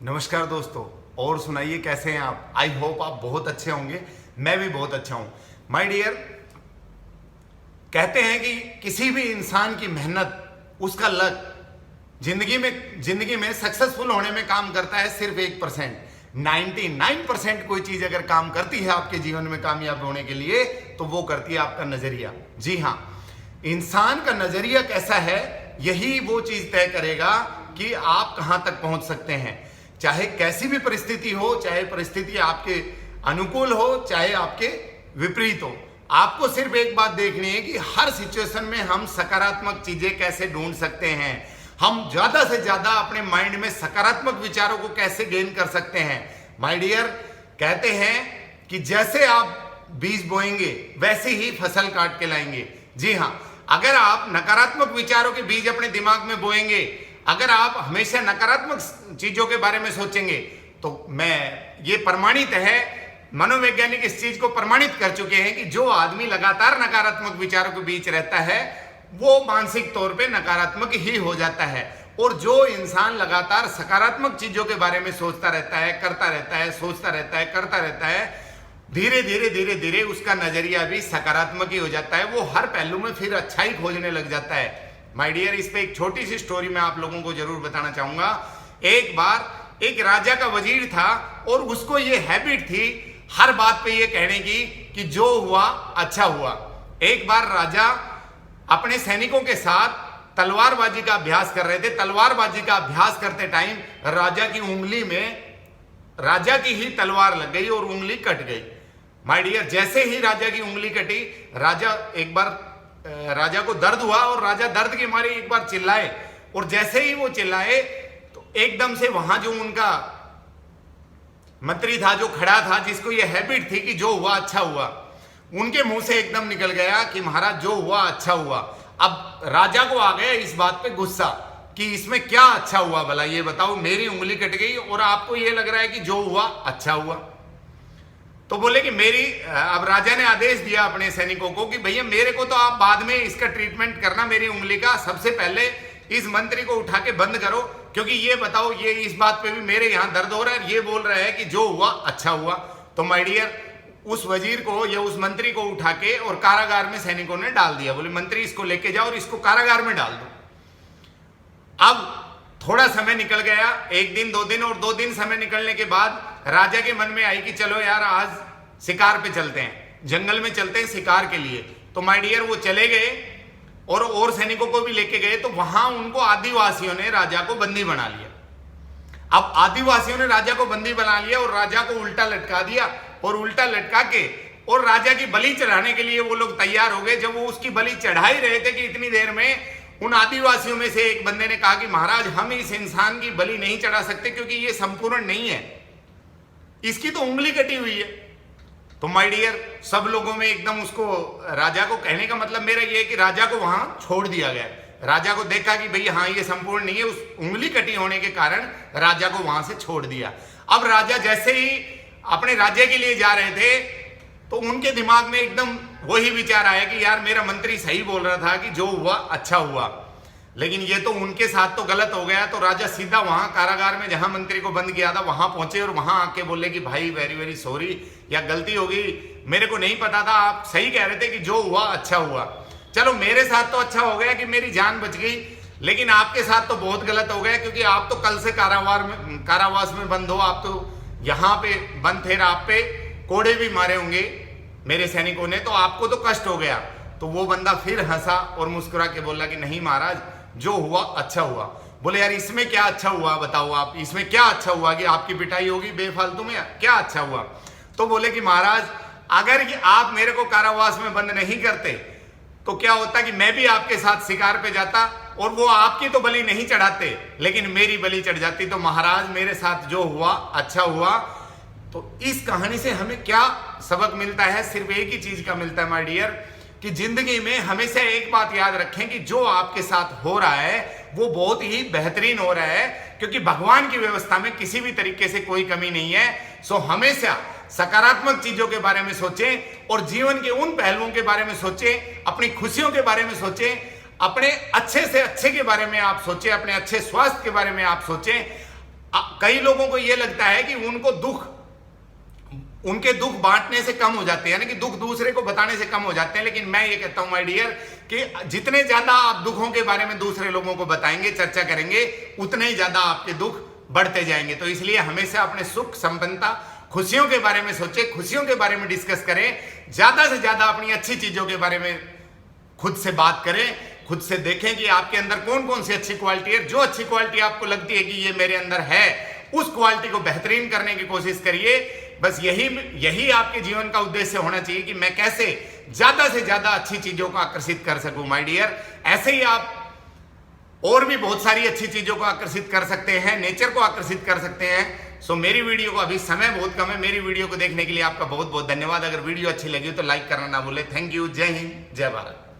नमस्कार दोस्तों। और सुनाइए, कैसे हैं आप? आई होप आप बहुत अच्छे होंगे। मैं भी बहुत अच्छा हूं। माय डियर, कहते हैं कि किसी भी इंसान की मेहनत, उसका लक जिंदगी में सक्सेसफुल होने में काम करता है सिर्फ 1%। 99% कोई चीज अगर काम करती है आपके जीवन में कामयाब होने के लिए, तो वो करती है आपका नजरिया। जी हाँ, इंसान का नजरिया कैसा है, यही वो चीज तय करेगा कि आप कहां तक पहुंच सकते हैं। चाहे कैसी भी परिस्थिति हो, चाहे परिस्थिति आपके अनुकूल हो, चाहे आपके विपरीत हो, आपको सिर्फ एक बात देखनी है कि हर सिचुएशन में हम सकारात्मक चीजें कैसे ढूंढ सकते हैं। हम ज्यादा से ज्यादा अपने माइंड में सकारात्मक विचारों को कैसे गेन कर सकते हैं। माय डियर, कहते हैं कि जैसे आप बीज बोएंगे वैसे ही फसल काट के लाएंगे। जी हाँ, अगर आप नकारात्मक विचारों के बीज अपने दिमाग में बोएंगे, अगर आप हमेशा नकारात्मक चीजों के बारे में सोचेंगे, तो ये प्रमाणित है, मनोवैज्ञानिक इस चीज को प्रमाणित कर चुके हैं कि जो आदमी लगातार नकारात्मक विचारों के बीच रहता है वो मानसिक तौर पे नकारात्मक ही हो जाता है। और जो इंसान लगातार सकारात्मक चीजों के बारे में सोचता रहता है, करता रहता है, सोचता रहता है, करता रहता है, धीरे धीरे उसका नजरिया भी सकारात्मक ही हो जाता है। वो हर पहलू में फिर अच्छा ही खोजने लग जाता है। माय डियर, इस पे एक छोटी सी स्टोरी मैं आप लोगों को जरूर बताना चाहूंगा। एक बार एक राजा का वजीर था और उसको ये हैबिट थी हर बात पे ये कहने की कि जो हुआ अच्छा हुआ। एक बार राजा अपने सैनिकों के साथ तलवारबाजी का अभ्यास कर रहे थे। तलवारबाजी का अभ्यास करते टाइम राजा की उंगली में राजा की ही तलवार लग गई और उंगली कट गई। माय डियर, जैसे ही राजा की उंगली कटी, राजा को दर्द हुआ और राजा दर्द के मारे एक बार चिल्लाए। और जैसे ही वो चिल्लाए तो एकदम से वहां जो उनका मंत्री था, जो खड़ा था, जिसको ये हैबिट थी कि जो हुआ अच्छा हुआ, उनके मुंह से एकदम निकल गया कि महाराज जो हुआ अच्छा हुआ। अब राजा को आ गया इस बात पे गुस्सा कि इसमें क्या अच्छा हुआ भला, ये बताओ। मेरी उंगली कट गई और आपको ये लग रहा है कि जो हुआ अच्छा हुआ। तो बोले कि अब राजा ने आदेश दिया अपने सैनिकों को कि भैया मेरे को तो आप बाद में इसका ट्रीटमेंट करना, मेरी उंगली का, सबसे पहले इस मंत्री को उठा के बंद करो, क्योंकि ये बताओ, ये इस बात पे भी मेरे यहां दर्द हो रहा है, ये बोल रहा है कि जो हुआ अच्छा हुआ। तो माय डियर, उस वजीर को या उस मंत्री को उठा के और कारागार में सैनिकों ने डाल दिया। बोले मंत्री इसको लेके जाओ और इसको कारागार में डाल दो। अब थोड़ा समय निकल गया, 1 दिन 2 दिन, और 2 दिन समय निकलने के बाद राजा के मन में आई कि चलो यार आज शिकार पे चलते हैं, जंगल में चलते हैं शिकार के लिए। तो माय डियर, वो चले गए और सैनिकों को भी लेके गए। तो वहां उनको आदिवासियों ने राजा को बंदी बना लिया। अब आदिवासियों ने राजा को बंदी बना लिया और राजा को उल्टा लटका दिया, और उल्टा लटका के और राजा की बलि चढ़ाने के लिए वो लोग तैयार हो गए। जब वो उसकी बलि चढ़ा ही रहे थे कि इतनी देर में उन आदिवासियों में से एक बंदे ने कहा कि महाराज हम इस इंसान की बलि नहीं चढ़ा सकते, क्योंकि ये संपूर्ण नहीं है, इसकी तो उंगली कटी हुई है। तो माय डियर, सब लोगों में एकदम उसको, राजा को कहने का मतलब मेरा ये है कि राजा को वहां छोड़ दिया गया। राजा को देखा कि भई हाँ ये संपूर्ण नहीं है, उस उंगली कटी होने के कारण राजा को वहां से छोड़ दिया। अब राजा जैसे ही अपने राज्य के लिए जा रहे थे तो उनके दिमाग में एकदम वही विचार आया कि यार मेरा मंत्री सही बोल रहा था कि जो हुआ अच्छा हुआ, लेकिन ये तो उनके साथ तो गलत हो गया। तो राजा सीधा वहां कारागार में जहां मंत्री को बंद किया था वहां पहुंचे और वहां आके बोले कि भाई वेरी वेरी सॉरी, या गलती हो गई, मेरे को नहीं पता था, आप सही कह रहे थे कि जो हुआ अच्छा हुआ। चलो मेरे साथ तो अच्छा हो गया कि मेरी जान बच गई, लेकिन आपके साथ तो बहुत गलत हो गया, क्योंकि आप तो कल से कारावास में बंद हो, आप तो यहाँ पे बंद थे, आप पे कोड़े भी मारे होंगे मेरे सैनिकों ने, तो आपको तो कष्ट हो गया। तो वो बंदा फिर हंसा और मुस्कुरा के बोला कि नहीं महाराज, जो हुआ अच्छा हुआ। बोले यार इसमें क्या अच्छा हुआ बताओ आप, इसमें क्या अच्छा हुआ कि आपकी पिटाई होगी बेफालतू में, क्या अच्छा हुआ? तो बोले कि महाराज अगर आप मेरे को कारावास में बंद नहीं करते तो क्या होता कि मैं भी आपके साथ शिकार पे जाता और वो आपकी तो बलि नहीं चढ़ाते लेकिन मेरी बलि चढ़ जाती। तो महाराज मेरे साथ जो हुआ अच्छा हुआ। तो इस कहानी से हमें क्या सबक मिलता है? सिर्फ एक ही चीज का मिलता है माय डियर, कि जिंदगी में हमेशा एक बात याद रखें कि जो आपके साथ हो रहा है वो बहुत ही बेहतरीन हो रहा है, क्योंकि भगवान की व्यवस्था में किसी भी तरीके से कोई कमी नहीं है। सो हमेशा सकारात्मक चीजों के बारे में सोचें और जीवन के उन पहलुओं के बारे में सोचें, अपनी खुशियों के बारे में सोचें, अपने अच्छे से अच्छे के बारे में आप सोचें, अपने अच्छे स्वास्थ्य के बारे में आप सोचें। कई लोगों को यह लगता है कि उनके दुख बांटने से कम हो जाते हैं, यानी कि दुख दूसरे को बताने से कम हो जाते हैं। लेकिन मैं ये कहता हूं माय डियर कि जितने ज्यादा आप दुखों के बारे में दूसरे लोगों को बताएंगे, चर्चा करेंगे, उतने ही ज्यादा आपके दुख बढ़ते जाएंगे। तो इसलिए हमेशा अपने सुख, संपन्नता, खुशियों के बारे में सोचे, खुशियों के बारे में डिस्कस करें, ज्यादा से ज्यादा अपनी अच्छी चीजों के बारे में खुद से बात करें, खुद से देखें कि आपके अंदर कौन कौन सी अच्छी क्वालिटी है। जो अच्छी क्वालिटी आपको लगती है कि ये मेरे अंदर है, उस क्वालिटी को बेहतरीन करने की कोशिश करिए। बस यही आपके जीवन का उद्देश्य होना चाहिए कि मैं कैसे ज्यादा से ज्यादा अच्छी चीजों को आकर्षित कर सकूं माय डियर। ऐसे ही आप और भी बहुत सारी अच्छी चीजों को आकर्षित कर सकते हैं, नेचर को आकर्षित कर सकते हैं। सो मेरी वीडियो को, अभी समय बहुत कम है, मेरी वीडियो को देखने के लिए आपका बहुत बहुत धन्यवाद। अगर वीडियो अच्छी लगी तो लाइक करना ना भूले। Thank you. जय हिंद, जय भारत।